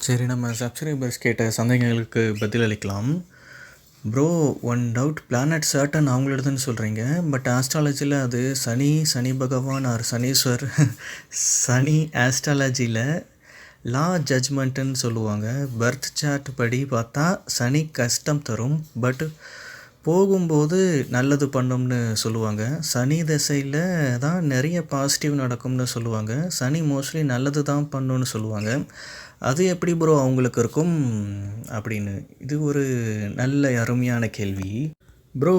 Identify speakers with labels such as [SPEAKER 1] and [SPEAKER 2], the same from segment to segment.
[SPEAKER 1] சரி, நம்ம சப்ஸ்கிரைபர்ஸ் கேட்ட சந்தேகங்களுக்கு பதிலளிக்கலாம். Bro, one doubt. Planet Saturn அவங்களோடதுன்னு சொல்கிறீங்க. பட் ஆஸ்ட்ராலஜியில் அது சனி, சனி பகவான் ஆர் சனீஸ்வர் சனி ஆஸ்ட்ராலஜியில் லா ஜட்ஜ்மெண்ட்டுன்னு சொல்லுவாங்க. பர்த் சார்ட் படி பார்த்தா சனி கஷ்டம் தரும், பட் போகும்போது நல்லது பண்ணும்னு சொல்லுவாங்க. சனி திசையில் தான் நிறைய பாசிட்டிவ் நடக்கும்னு சொல்லுவாங்க. சனி மோஸ்ட்லி நல்லது தான் பண்ணுன்னு சொல்லுவாங்க. அது எப்படி ப்ரோ அவங்களுக்கு இருக்கும் அப்படின்னு. இது ஒரு நல்ல அருமையான கேள்வி. Bro,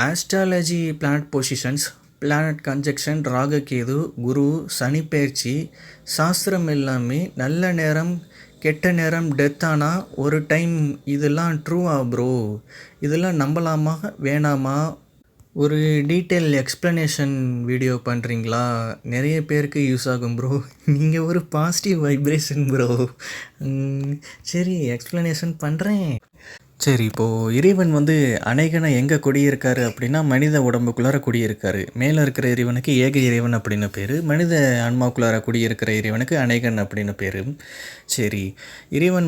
[SPEAKER 1] astrology planet positions, planet conjunction, ராககேது, குரு, சனி பயிற்சி, சாஸ்திரம் எல்லாமே நல்ல நேரம், கெட்ட நேரம், டெத் ஆனால் ஒரு டைம், இதெல்லாம் ட்ரூவா ப்ரோ? இதெல்லாம் நம்பலாமா வேணாமா? ஒரு டீட்டெயில் எக்ஸ்ப்ளனேஷன் வீடியோ பண்ணுறீங்களா? நிறைய பேருக்கு யூஸ் ஆகும் ப்ரோ. நீங்கள் ஒரு பாசிட்டிவ் வைப்ரேஷன் ப்ரோ. சரி, எக்ஸ்ப்ளனேஷன் பண்ணுறேன். சரி, இப்போது இறைவன் அநேகனை எங்கே குடியிருக்காரு அப்படின்னா மனித உடம்புக்குள்ளார குடியிருக்காரு. மேலே இருக்கிற இறைவனுக்கு ஏக இறைவன் அப்படின்னு பேர். மனித ஆன்மாக்குள்ளார குடியிருக்கிற இறைவனுக்கு அநேகன் அப்படின்னு பேர். சரி, இறைவன்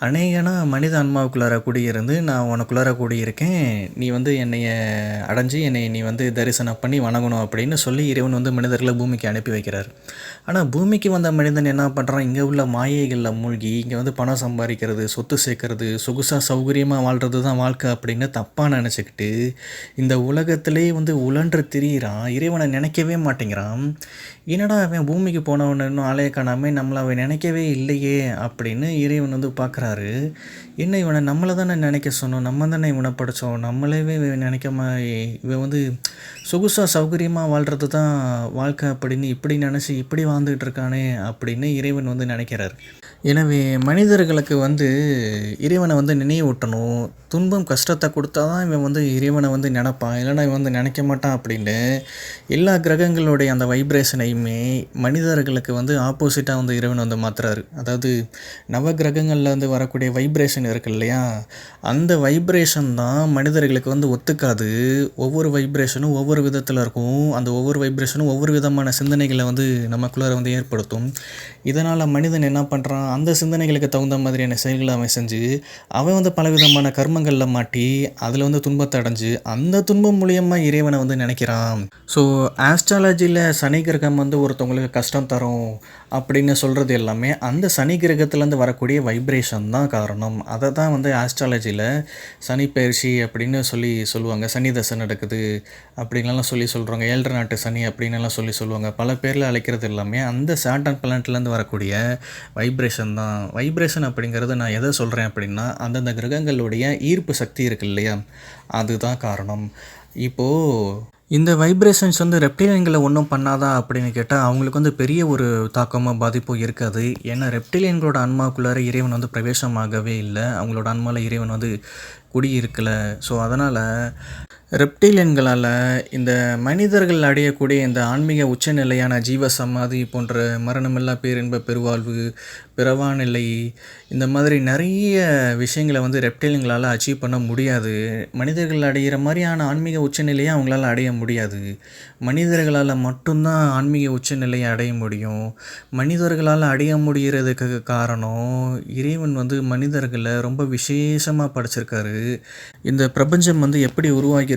[SPEAKER 1] அநேகனாக மனித ஆன்மாவுக்குள்ளார குடியிருந்து, நான் உனக்குள்ளார குடியிருக்கேன், நீ என்னைய அடைஞ்சு என்னை நீ தரிசனம் பண்ணி வணங்கணும் அப்படின்னு சொல்லி இறைவன் மனிதர்களை பூமிக்கு அனுப்பி வைக்கிறார். ஆனால் பூமிக்கு வந்த மனிதன் என்ன பண்ணுறான்? இங்கே உள்ள மாயைகளில் மூழ்கி இங்கே பணம் சம்பாதிக்கிறது, சொத்து சேர்க்கறது, சொகுசாக சௌகரியமாக வாழ்கிறது தான் வாழ்க்கை அப்படின்னு தப்பாக நினச்சிக்கிட்டு இந்த உலகத்திலே உழன்று திரியிறான். இறைவனை நினைக்கவே மாட்டேங்கிறான். என்னடா அவன் பூமிக்கு போனவன் இன்னும் ஆலய காணாமல் நம்மளை அவன் நினைக்கவே இல்லையே அப்படின்னு இறைவன் பார்க்குறாரு. என்ன, இவனை நம்மளை தானே நினைக்க சொன்னோம், நம்ம தானே இவனை படித்தோம், நம்மளவே நினைக்காம இவன் சொகுசாக சௌகரியமாக வாழ்கிறது தான் வாழ்க்கை அப்படின்னு இப்படி நினச்சி இப்படி வாழ்ந்துக்கிட்டு இருக்கானே அப்படின்னு இறைவன் நினைக்கிறார். எனவே மனிதர்களுக்கு இறைவனை நினைவூட்டணும். துன்பம் கஷ்டத்தை கொடுத்தா தான் இவன் இறைவனை நினைப்பான், இல்லைனா இவன் நினைக்க மாட்டான் அப்படின்னு எல்லா கிரகங்களுடைய அந்த வைப்ரேஷனையுமே மனிதர்களுக்கு ஆப்போசிட்டாக இறைவன் மாற்றுறாரு. அதாவது நவ கிரகங்களில் வரக்கூடிய வைப்ரேஷன் இருக்குது இல்லையா, அந்த வைப்ரேஷன் தான் மனிதர்களுக்கு ஒத்துக்காது. ஒவ்வொரு வைப்ரேஷனும் ஒவ்வொரு விதத்தில் இருக்கும். அந்த ஒவ்வொரு வைப்ரேஷனும் ஒவ்வொரு விதமான சிந்தனைகளை நமக்குள்ளார ஏற்படுத்தும். இதனால் மனிதன் என்ன பண்ணுறான்? அந்த சிந்தனைகளுக்கு தகுந்த மாதிரியான செயல்களை அவன் செஞ்சு அவன் பலவிதமான கர்மங்களில் மாட்டி அதில் துன்பத்தை அடைஞ்சு அந்த துன்பம் மூலியமாக இறைவனை நினைக்கிறான். ஸோ ஆஸ்ட்ராலஜியில் சனி கிரகம் ஒருத்தவங்களுக்கு கஷ்டம் தரும் அப்படின்னு சொல்கிறது எல்லாமே அந்த சனி கிரகத்துலேருந்து வரக்கூடிய வைப்ரேஷன் தான் காரணம். அதை தான் ஆஸ்ட்ராலஜியில் சனி பயிற்சி அப்படின்னு சொல்லுவாங்க. சனி தசை நடக்குது அப்படின்லாம் சொல்கிறாங்க. 7 நாட்டு சனி அப்படின்லாம் சொல்லுவாங்க. பல பேரில் அழைக்கிறது எல்லாமே அந்த சாட்டர்ன் பிளானட்லேருந்து வரக்கூடிய வைப்ரேஷன் தான். வைப்ரேஷன் அப்படிங்கிறது நான் எதை சொல்கிறேன் அப்படின்னா அந்தந்த கிரகங்களுடைய ஈர்ப்பு சக்தி இருக்குது இல்லையா, அதுதான் காரணம். இப்போது இந்த வைப்ரேஷன்ஸ் ரெப்டிலியன்களை ஒன்றும் பண்ணாதா அப்படின்னு கேட்டால் அவங்களுக்கு பெரிய ஒரு தாக்கமோ பாதிப்போ இருக்காது. ஏன்னா ரெப்டிலியன்களோட ஆன்மாக்குள்ளார இறைவன் பிரவேசமாகவே இல்லை. அவங்களோட ஆன்மாவில் இறைவன் குடியிருக்கலை. ஸோ அதனால் ரெப்டிலியன்களால் இந்த மனிதர்கள் அடையக்கூடிய இந்த ஆன்மீக உச்சநிலையான ஜீவ சமாதி போன்ற மரணமில்லா பேரின்ப பெருவாழ்வு, பிறவா நிலை, இந்த மாதிரி நிறைய விஷயங்களை ரெப்டிலியன்களால் அச்சீவ் பண்ண முடியாது. மனிதர்கள் அடைகிற மாதிரியான ஆன்மீக உச்சநிலையை அவங்களால அடைய முடியாது. மனிதர்களால் மட்டும்தான் ஆன்மீக உச்சநிலையை அடைய முடியும். மனிதர்களால் அடைய முடிகிறதுக்கு காரணம் இறைவன் மனிதர்களை ரொம்ப விசேஷமாக படைச்சிருக்காரு. இந்த பிரபஞ்சம் எப்படி உருவாகியிருக்கோ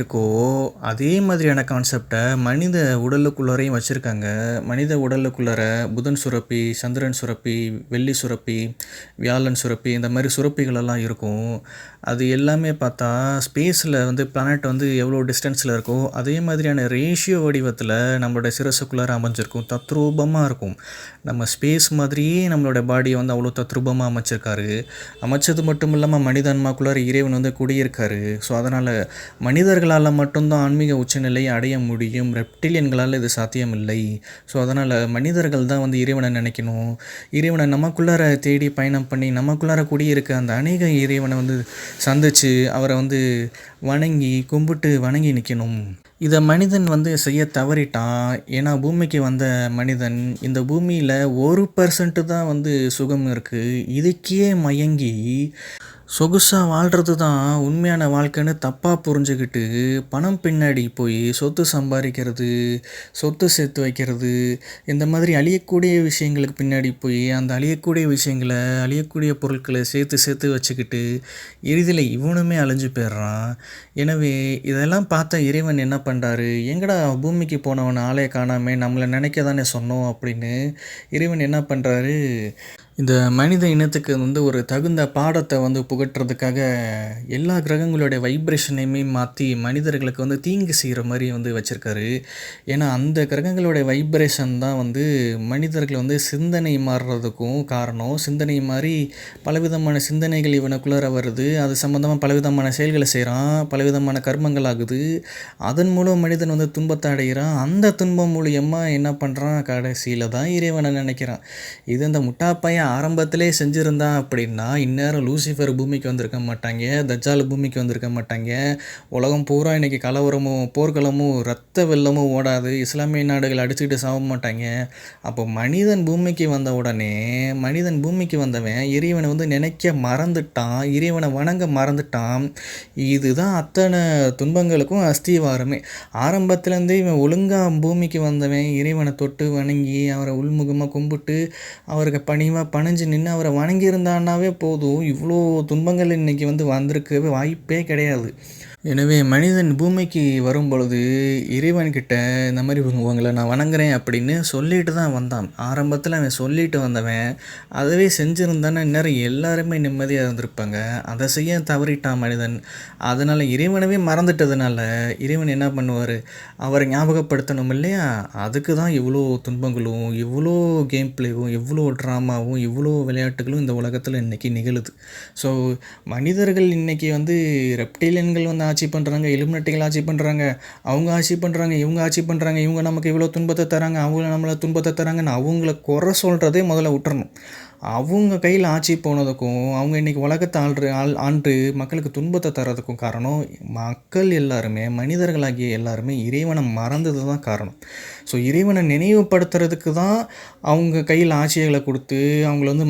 [SPEAKER 1] அதே மாதிரியான கான்செப்டை மனித உடலுக்குள்ளாரையும் வச்சுருக்காங்க. மனித உடலுக்குள்ளார புதன் சுரப்பி, சந்திரன் சுரப்பி, வெள்ளி சுரப்பி, வியாழன் சுரப்பி, இந்த மாதிரி சுரப்பிகளெல்லாம் இருக்கும். அது எல்லாமே பார்த்தா ஸ்பேஸில் பிளானட் எவ்வளோ டிஸ்டன்ஸில் இருக்கோ அதே மாதிரியான ரேஷியோ வடிவத்தில் நம்மளோட சிரசுக்குள்ளார அமைஞ்சிருக்கும். தத்ரூபமாக இருக்கும். நம்ம ஸ்பேஸ் மாதிரியே நம்மளோட பாடியை அவ்வளோ தத்ரூபமாக அமைச்சிருக்காரு. அமைச்சது மட்டும் இல்லாமல் மனிதன்மாக்குள்ளார இறைவன் குடியிருக்காரு. ஸோ அதனால் மனிதர்களால் மட்டும்தான் ஆன்மீக உச்சநிலையை அடைய முடியும். ரெப்டிலியன்களால் இது சாத்தியமில்லை. ஸோ அதனால் மனிதர்கள் தான் இறைவனை நினைக்கணும். இறைவனை நமக்குள்ளார தேடி பயணம் பண்ணி நமக்குள்ளார குடியிருக்க அந்த அநேக இறைவனை சந்தித்து அவரை வணங்கி கும்பிட்டு வணங்கி நிற்கணும். இதை மனிதன் செய்ய தவறிட்டான். ஏன்னா பூமிக்கு வந்த மனிதன் இந்த பூமியில் 1% தான் சுகம் இருக்குது. இதுக்கே மயங்கி சொகுசாக வாழ்கிறது தான் உண்மையான வாழ்க்கைன்னு தப்பாக புரிஞ்சுக்கிட்டு பணம் பின்னாடி போய் சொத்து சம்பாதிக்கிறது, சொத்து சேர்த்து வைக்கிறது, இந்த மாதிரி அழியக்கூடிய விஷயங்களுக்கு பின்னாடி போய் அந்த அழியக்கூடிய விஷயங்களை, அழியக்கூடிய பொருட்களை சேர்த்து சேர்த்து வச்சுக்கிட்டு இறுதியில் இவனுமே அழிஞ்சு போயிடுறான். எனவே இதெல்லாம் பார்த்த இறைவன் என்ன பண்ணுறாரு, எங்கடா பூமிக்கு போனவன் ஆளே காணாமே, நம்மளை நினைக்க தானே சொன்னோம் அப்படின்னு இறைவன் என்ன பண்ணுறாரு, இந்த மனித இனத்துக்கு ஒரு தகுந்த பாடத்தை புகட்டுறதுக்காக எல்லா கிரகங்களுடைய வைப்ரேஷனையுமே மாற்றி மனிதர்களுக்கு தீங்கு செய்கிற மாதிரி வச்சுருக்காரு. ஏன்னா அந்த கிரகங்களுடைய வைப்ரேஷன் தான் மனிதர்கள் சிந்தனை மாறுறதுக்கும் காரணம். சிந்தனை மாறி பலவிதமான சிந்தனைகள் இவனுக்குள்ளார வருது. அது சம்மந்தமாக பலவிதமான செயல்களை செய்கிறான், பலவிதமான கர்மங்கள் ஆகுது. அதன் மூலம் மனிதன் துன்பத்தை அடைகிறான். அந்த துன்பம் மூலியமாக என்ன பண்ணுறான், கடைசியில் தான் இறைவனை நினைக்கிறான். இது இந்த முட்டாப்பையன் ஆரம்பத்திலே செஞ்சுருந்தான் அப்படின்னா இந்நேரம் லூசிஃபர் பூமிக்கு வந்திருக்க மாட்டாங்க, தஜ்ஜால் பூமிக்கு வந்திருக்க மாட்டாங்க. உலகம் பூரா இன்றைக்கி கலவரமும் போர்க்களமும் ரத்த வெள்ளமும் ஓடாது, இஸ்லாமிய நாடுகள் அடிச்சுக்கிட்டு சாக மாட்டாங்க. அப்போ மனிதன் பூமிக்கு வந்த உடனே பூமிக்கு வந்தவன் இறைவனை நினைக்க மறந்துட்டான், இறைவனை வணங்க மறந்துட்டான். இதுதான் அத்தனை துன்பங்களுக்கும் அஸ்திவாரமே. ஆரம்பத்துலேருந்தே இவன் ஒழுங்காக பூமிக்கு வந்தவன் இறைவனை தொட்டு வணங்கி அவரை உள்முகமாக கும்பிட்டு அவருக்கு பணிவாக பணிஞ்சு நின்று அவரை வணங்கியிருந்தான்னாவே போதும், இவ்வளோ துன்பங்கள் இன்றைக்கி வந்திருக்கவே வாய்ப்பே கிடையாது. எனவே மனிதன் பூமிக்கு வரும் பொழுது இறைவன்கிட்ட இந்த மாதிரி உங்களை நான் வணங்குறேன் அப்படின்னு சொல்லிட்டு தான் வந்தான். ஆரம்பத்தில் அவன் சொல்லிட்டு வந்தவன் அதவே செஞ்சுருந்தானே இந்நேரம் எல்லாருமே நிம்மதியாக இருந்திருப்பாங்க. அதை செய்ய தவறிட்டான் மனிதன். அதனால் இறைவனவே மறந்துட்டதுனால இறைவன் என்ன பண்ணுவார், அவரை ஞாபகப்படுத்தணும் இல்லையா? அதுக்கு தான் இவ்வளோ துன்பங்களும், இவ்வளோ கேம் பிளேவும், இவ்வளோ ட்ராமாவும், இவ்வளோ விளையாட்டுகளும் இந்த உலகத்தில் இன்றைக்கி நிகழுது. ஸோ மனிதர்கள் இன்றைக்கி ரெப்டிலியன்கள் ஆட்சி பண்ணுறாங்க, இலுமினட்டிகள் ஆட்சி பண்ணுறாங்க, அவங்க ஆட்சி பண்ணுறாங்க, இவங்க ஆட்சி பண்ணுறாங்க, இவங்க நமக்கு இவ்வளோ துன்பத்தை தராங்க, அவங்க நம்மளை துன்பத்தை தராங்கன்னு அவங்கள குறை சொல்கிறதே முதல்ல விட்டுறணும். அவங்க கையில் ஆட்சி போனதுக்கும் அவங்க இன்றைக்கி உலகத்தை ஆண்டு மக்களுக்கு துன்பத்தை தர்றதுக்கும் காரணம் மக்கள் எல்லாருமே, மனிதர்களாகிய எல்லாருமே இறைவனை மறந்தது தான் காரணம். ஸோ இறைவனை நினைவுபடுத்துறதுக்கு தான் அவங்க கையில் ஆட்சிகளை கொடுத்து அவங்கள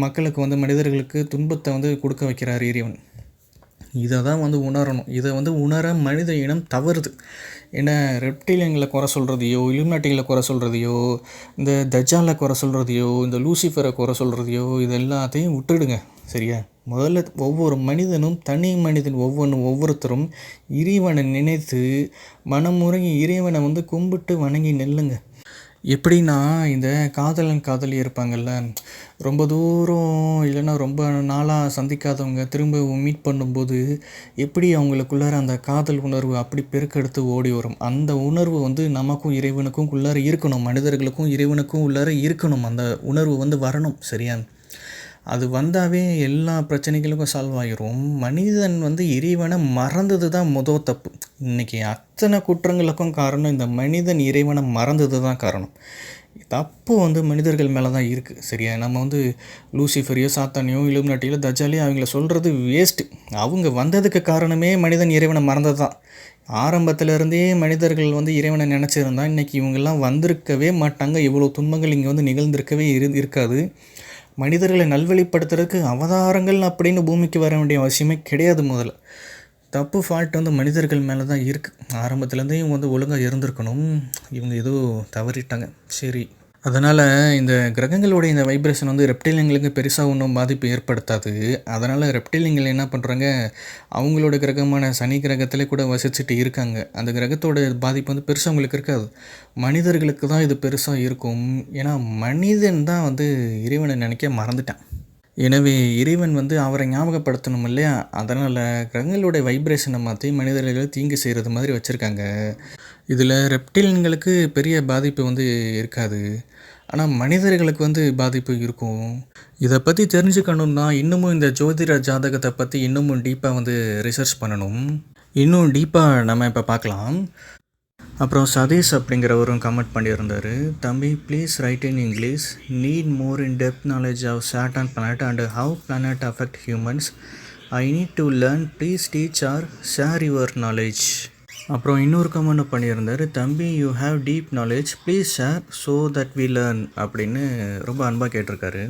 [SPEAKER 1] மக்களுக்கு மனிதர்களுக்கு துன்பத்தை கொடுக்க வைக்கிறார் இறைவன். இதை தான் உணரணும். இதை உணர மனித இனம் தவறுது. ஏன்னா ரெப்டிலியன்களை குறை சொல்கிறதையோ, இலுமினாட்டிகளை குறை சொல்கிறதையோ, இந்த தஜ்ஜாலை குறை சொல்கிறதையோ, இந்த லூசிஃபரை குறை சொல்கிறதையோ இது எல்லாத்தையும் விட்டுடுங்க, சரியா? முதல்ல ஒவ்வொரு மனிதனும், தனி மனிதன் ஒவ்வொருத்தரும் இறைவனை நினைத்து மனமுறையை இறைவனை கும்பிட்டு வணங்கி நெல்லுங்க. எப்படின்னா இந்த காதலன் காதலி இருப்பாங்கள்ல, ரொம்ப தூரம் இல்லைன்னா ரொம்ப நாளாக சந்திக்காதவங்க திரும்ப மீட் பண்ணும்போது எப்படி அவங்களுக்குள்ளார அந்த காதல் உணர்வு அப்படி பெருக்கெடுத்து ஓடி வரும். அந்த உணர்வு நமக்கும் இறைவனுக்கும் உள்ளார இருக்கணும், மனிதர்களுக்கும் இறைவனுக்கும் உள்ளார இருக்கணும். அந்த உணர்வு வரணும், சரியா? அது வந்தாவே எல்லா பிரச்சனைகளுக்கும் சால்வ் ஆகிரும். மனிதன் இறைவனை மறந்தது தான் முதல் தப்பு. இன்றைக்கி அத்தனை குற்றங்களுக்கும் காரணம் இந்த மனிதன் இறைவனை மறந்தது தான் காரணம். தப்பு மனிதர்கள் மேலே தான் இருக்குது, சரியா? நம்ம லூசிஃபரையோ, சாத்தானையோ, இலுமினாட்டியோ, தஜ்ஜாலையோ அவங்கள சொல்கிறது வேஸ்ட்டு. அவங்க வந்ததுக்கு காரணமே மனிதன் இறைவனை மறந்தது தான். ஆரம்பத்திலேருந்தே மனிதர்கள் இறைவனை நினச்சிருந்தா இன்றைக்கி இவங்கெல்லாம் வந்திருக்கவே மாட்டாங்க. இவ்வளோ துன்பங்கள் இங்கே நிகழ்ந்திருக்கவே இருக்காது. மனிதர்களை நல்வழிப்படுத்துறதுக்கு அவதாரங்கள் அப்படின்னு பூமிக்கு வர வேண்டிய அவசியமே கிடையாது. முதல்ல தப்பு ஃபால்ட் மனிதர்கள் மேலே தான் இருக்குது. ஆரம்பத்துலேருந்தே இவங்க ஒழுங்காக இருந்திருக்கணும். இவங்க ஏதோ தவறிட்டாங்க, சரி. அதனால் இந்த கிரகங்களுடைய இந்த வைப்ரேஷன் ரெப்டிலியன்களுக்கு பெருசாக ஒன்றும் பாதிப்பு ஏற்படுத்தாது. அதனால் ரெப்டிலியன்கள் என்ன பண்ணுறாங்க, அவங்களோட கிரகமான சனி கிரகத்திலே கூட வசிச்சுட்டு இருக்காங்க. அந்த கிரகத்தோட பாதிப்பு பெருசாக அவங்களுக்கு இருக்காது. மனிதர்களுக்கு தான் இது பெருசாக இருக்கும். ஏன்னா மனிதன் தான் இறைவனை நினைக்க மறந்துட்டான். எனவே இறைவன் அவரை ஞாபகப்படுத்தணும் இல்லையா? அதனால் கிரகங்களுடைய வைப்ரேஷனை மாற்றி மனிதர்கள் தீங்கு செய்கிறது மாதிரி வச்சுருக்காங்க. இதில் ரெப்டிலியன்களுக்கு பெரிய பாதிப்பு இருக்காது, ஆனால் மனிதர்களுக்கு பாதிப்பு இருக்கும். இதை பற்றி தெரிஞ்சுக்கணுன்னா இன்னமும் இந்த ஜோதிட ஜாதகத்தை பற்றி இன்னமும் டீப்பாக ரிசர்ச் பண்ணணும். இன்னும் டீப்பாக நம்ம இப்போ பார்க்கலாம். அப்புறம் சதீஷ் அப்படிங்கிறவரும் கமெண்ட் பண்ணியிருந்தார், தம்பி please write in English, need more in depth knowledge of Saturn planet and how planet affect humans. I need to learn, please teach or share your knowledge. அப்புறம் இன்னொரு கமெண்ட் பண்ணியிருந்தார், தம்பி you have deep knowledge, please share so that we learn அப்படின்னு ரொம்ப அன்பாக கேட்டிருக்காரு.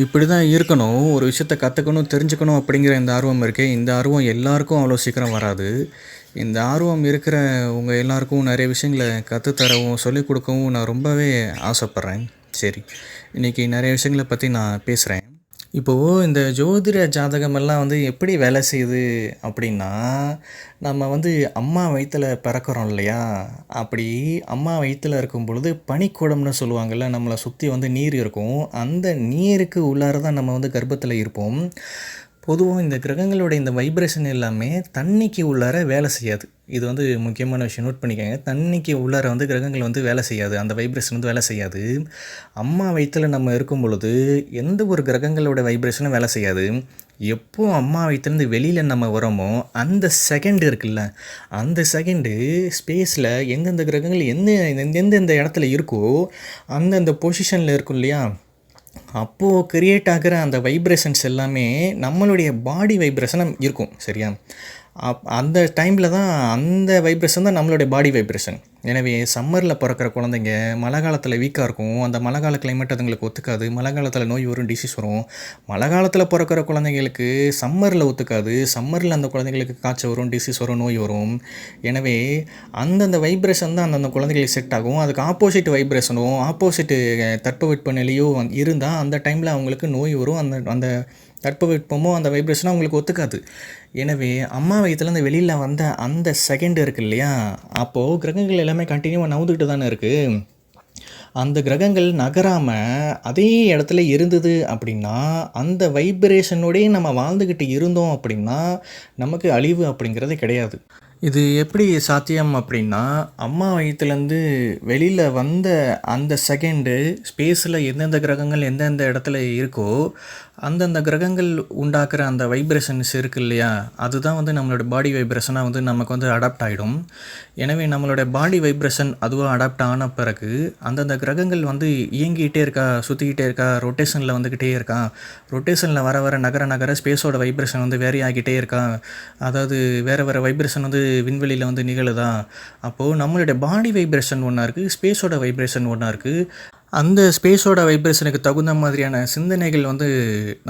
[SPEAKER 1] இப்படி தான் இருக்கணும். ஒரு விஷயத்த கத்துக்கணும், தெரிஞ்சுக்கணும் அப்படிங்கிற இந்த ஆர்வம் இருக்கே, இந்த ஆர்வம் எல்லாருக்கும் அவ்வளோ சீக்கிரம் வராது. இந்த ஆர்வம் இருக்கிற உங்க எல்லாருக்கும் நிறைய விஷயங்கள கத்து தரவும், சொல்லிக் குடுக்கவும் நான் ரொம்பவே ஆசைப்பட்றேன். சரி, இன்னைக்கு நிறைய விஷயங்கள பத்தி நான் பேசுறேன். இப்போ இந்த ஜோதிட ஜாதகமெல்லாம் வந்து எப்படி வேலை செய்யுது அப்படின்னா, நம்ம வந்து அம்மா வயித்துல பிறக்கிறோம் இல்லையா? அப்படி அம்மா வயித்துல இருக்கும் பொழுது பனிக்குடம்னு சொல்லுவாங்கல்ல, நம்மள சுத்தி வந்து நீர் இருக்கும். அந்த நீருக்கு உள்ளார தான் நம்ம வந்து கர்ப்பத்துல இருப்போம். பொதுவா இந்த கிரகங்களோட இந்த வைப்ரேஷன் எல்லாமே தண்ணிக்கு உள்ளார வேலை செய்யாது. இது வந்து முக்கியமான விஷயம், நோட் பண்ணிக்கங்க. தண்ணிக்கு உள்ளார வந்து கிரகங்கள் வந்து வேலை செய்யாது. அந்த வைப்ரேஷன் வந்து வேலை செய்யாது. அம்மா வயித்துல நம்ம இருக்கும் பொழுது எந்த ஒரு கிரகங்களோட வைப்ரேஷனும் வேலை செய்யாது. எப்போ அம்மா வயித்துலேருந்து வெளியில் நம்ம வரோமோ அந்த செகண்ட் இருக்குல்ல, அந்த செகண்டு ஸ்பேஸில் எந்தெந்த கிரகங்கள் எந்தெந்த இடத்துல இருக்கோ அந்தந்த பொசிஷனில் இருக்கும் இல்லையா, அப்போது கிரியேட் ஆகிற அந்த வைப்ரேஷன்ஸ் எல்லாமே நம்மளுடைய பாடி வைப்ரேஷனாக இருக்கும். சரியா? அந்த டைமில் தான் அந்த வைப்ரேஷன் தான் நம்மளுடைய பாடி வைப்ரேஷன். எனவே சம்மரில் பிறக்கிற குழந்தைங்க மழை காலத்தில் வீக்காக இருக்கும். அந்த மழை கால கிளைமேட் அதுங்களுக்கு ஒத்துக்காது. மழை காலத்தில் நோய் வரும், டிசீஸ் வரும். மழை காலத்தில் பிறக்கிற குழந்தைங்களுக்கு சம்மரில் ஒத்துக்காது. சம்மரில் அந்த குழந்தைங்களுக்கு காய்ச்சல் வரும், டிசீஸ் வரும், நோய் வரும். எனவே அந்தந்த வைப்ரேஷன் தான் அந்தந்த குழந்தைங்களுக்கு செட் ஆகும். அதுக்கு ஆப்போசிட் வைப்ரேஷனும் ஆப்போசிட்டு தட்பவெட்பநிலையோ இருந்தால் அந்த டைமில் அவங்களுக்கு நோய் வரும். அந்த அந்த தட்பவெட்பமோ அந்த வைப்ரேஷனோ அவங்களுக்கு ஒத்துக்காது. எனவே அம்மா வயித்துலேருந்து வெளியில் வந்த அந்த செகண்ட் இருக்குது இல்லையா, அப்போது கிரகங்கள் எல்லாமே கண்டினியூவாக நகர்ந்துக்கிட்டு தானே இருக்குது. அந்த கிரகங்கள் நகராமல் அதே இடத்துல இருந்தது அப்படின்னா, அந்த வைப்ரேஷனோடயே நம்ம வாழ்ந்துக்கிட்டு இருந்தோம் அப்படின்னா, நமக்கு அழிவு அப்படிங்கிறது கிடையாது. இது எப்படி சாத்தியம் அப்படின்னா, அம்மா வயித்துலேருந்து வெளியில் வந்த அந்த செகண்டு ஸ்பேஸில் எந்தெந்த கிரகங்கள் எந்தெந்த இடத்துல இருக்கோ, அந்தந்த கிரகங்கள் உண்டாக்குற அந்த வைப்ரேஷன்ஸ் இருக்கு இல்லையா, அதுதான் வந்து நம்மளோட பாடி வைப்ரேஷனாக வந்து நமக்கு வந்து அடாப்ட் ஆகிடும். எனவே நம்மளோட பாடி வைப்ரேஷன் அதுவாக அடாப்ட் ஆன பிறகு அந்தந்த கிரகங்கள் வந்து இயங்கிக்கிட்டே இருக்கா, சுற்றிக்கிட்டே இருக்கா, ரொட்டேஷனில் வந்துக்கிட்டே இருக்கா, ரொட்டேஷனில் வர வர நகர நகர ஸ்பேஸோட வைப்ரேஷன் வந்து வேரி ஆகிக்கிட்டே இருக்கா, அதாவது வேறு வேறு வைப்ரேஷன் வந்து விண்வெளியில் வந்து நிகழுதா, அப்போது நம்மளுடைய பாடி வைப்ரேஷன் ஒன்றா இருக்குது, ஸ்பேஸோட வைப்ரேஷன் ஒன்றா இருக்குது. அந்த ஸ்பேஸோட வைப்ரேஷனுக்கு தகுந்த மாதிரியான சிந்தனைகள் வந்து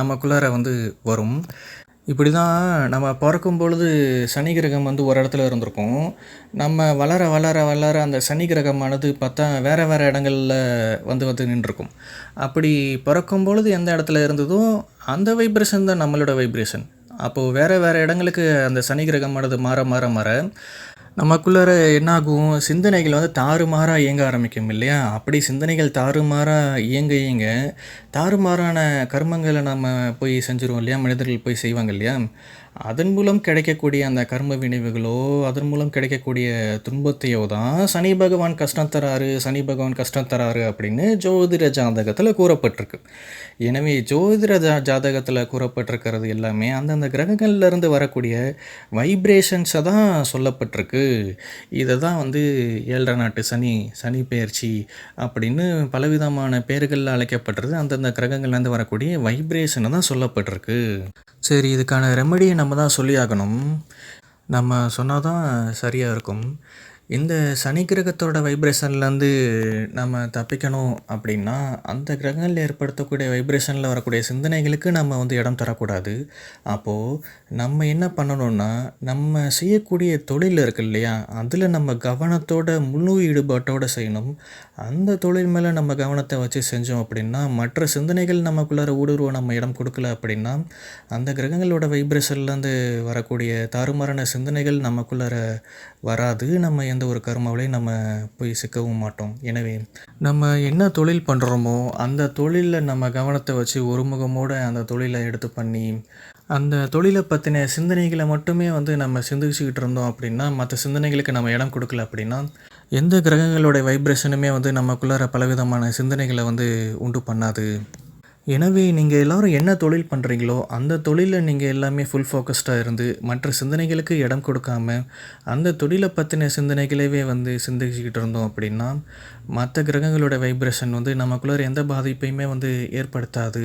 [SPEAKER 1] நமக்குள்ளார வந்து வரும். இப்படி தான் நம்ம பிறக்கும் பொழுது சனி கிரகம் வந்து ஒரு இடத்துல இருந்திருக்கும். நம்ம வளர வளர வளர அந்த சனி கிரகமானது பார்த்தா வேறு வேறு இடங்களில் வந்து வந்து நின்றுருக்கும். அப்படி பிறக்கும் பொழுது எந்த இடத்துல இருந்ததோ அந்த வைப்ரேஷன் தான் நம்மளோட வைப்ரேஷன். அப்போது வேறு வேறு இடங்களுக்கு அந்த சனி கிரகமானது மாற மாற மாற நமக்குள்ளார என்னாகும், சிந்தனைகள் வந்து தாறுமாறாக இயங்க ஆரம்பிக்கும் இல்லையா? அப்படி சிந்தனைகள் தாறுமாறாக இயங்க இயங்க தாறுமாறான கர்மங்களை நம்ம போய் செஞ்சுருவோம் இல்லையா? மனிதர்கள் போய் செய்வாங்க இல்லையா? அதன் மூலம் கிடைக்கக்கூடிய அந்த கர்ம விளைவுகளோ, அதன் மூலம் கிடைக்கக்கூடிய துன்பத்தையோ தான் சனி பகவான் கஷ்டம் தராரு, சனி பகவான் கஷ்டம் தராரு அப்படின்னு ஜோதிட ஜாதகத்தில் கூறப்பட்டிருக்கு. எனவே ஜோதிட ஜாதகத்தில் கூறப்பட்டிருக்கிறது எல்லாமே அந்தந்த கிரகங்கள்லேருந்து வரக்கூடிய வைப்ரேஷன்ஸை தான் சொல்லப்பட்டிருக்கு. இதை தான் வந்து 7 நாட்டு சனி, சனி பெயர்ச்சி அப்படின்னு பலவிதமான பெயர்களில் அழைக்கப்பட்டிருக்கு. அந்தந்த கிரகங்கள்லேருந்து வரக்கூடிய வைப்ரேஷனை தான் சொல்லப்பட்டிருக்கு. சரி, இதுக்கான ரெமெடியை நம்ம தான் சொல்லியாகணும். நம்ம சொன்னால் தான் சரியாக இருக்கும். இந்த சனி கிரகத்தோட வைப்ரேஷன்லேருந்து நம்ம தப்பிக்கணும் அப்படின்னா, அந்த கிரகங்கள் ஏற்படுத்தக்கூடிய வைப்ரேஷனில் வரக்கூடிய சிந்தனைகளுக்கு நம்ம வந்து இடம் தரக்கூடாது. அப்போது நம்ம என்ன பண்ணணும்னா, நம்ம செய்யக்கூடிய தொழில் இருக்கு இல்லையா, அதில் நம்ம கவனத்தோட முழு ஈடுபாட்டோடு செய்யணும். அந்த தொழில் மேலே நம்ம கவனத்தை வச்சு செஞ்சோம் அப்படின்னா, மற்ற சிந்தனைகள் நமக்குள்ளார ஊடுருவ நம்ம இடம் கொடுக்கல அப்படின்னா, அந்த கிரகங்களோட வைப்ரேஷன்லேருந்து வரக்கூடிய தாறுமாறான சிந்தனைகள் நமக்குள்ளார வராது. நம்ம எந்த ஒரு கர்மாவிலையும் நம்ம போய் சிக்கவும் மாட்டோம். எனவே நம்ம என்ன தொழில் பண்ணுறோமோ அந்த தொழிலில் நம்ம கவனத்தை வச்சு ஒருமுகமோடு அந்த தொழிலை எடுத்து பண்ணி, அந்த தொழிலை பற்றின சிந்தனைகளை மட்டுமே வந்து நம்ம சிந்திச்சுக்கிட்டு இருந்தோம் அப்படின்னா, மற்ற சிந்தனைகளுக்கு நம்ம இடம் கொடுக்கல அப்படின்னா, எந்த கிரகங்களோட வைப்ரேஷனுமே வந்து நமக்குள்ளார பலவிதமான சிந்தனைகளை வந்து உண்டு பண்ணாது. எனவே நீங்கள் எல்லோரும் என்ன தொழில் பண்ணுறீங்களோ அந்த தொழிலில் நீங்கள் எல்லாமே ஃபுல் ஃபோக்கஸ்டாக இருந்து மற்ற சிந்தனைகளுக்கு இடம் கொடுக்காம அந்த தொழிலை பற்றின சிந்தனைகளவே வந்து சிந்திச்சுக்கிட்டு இருந்தோம் அப்படின்னா, மற்ற கிரகங்களோட வைப்ரேஷன் வந்து நமக்குள்ளார எந்த பாதிப்பையுமே வந்து ஏற்படுத்தாது.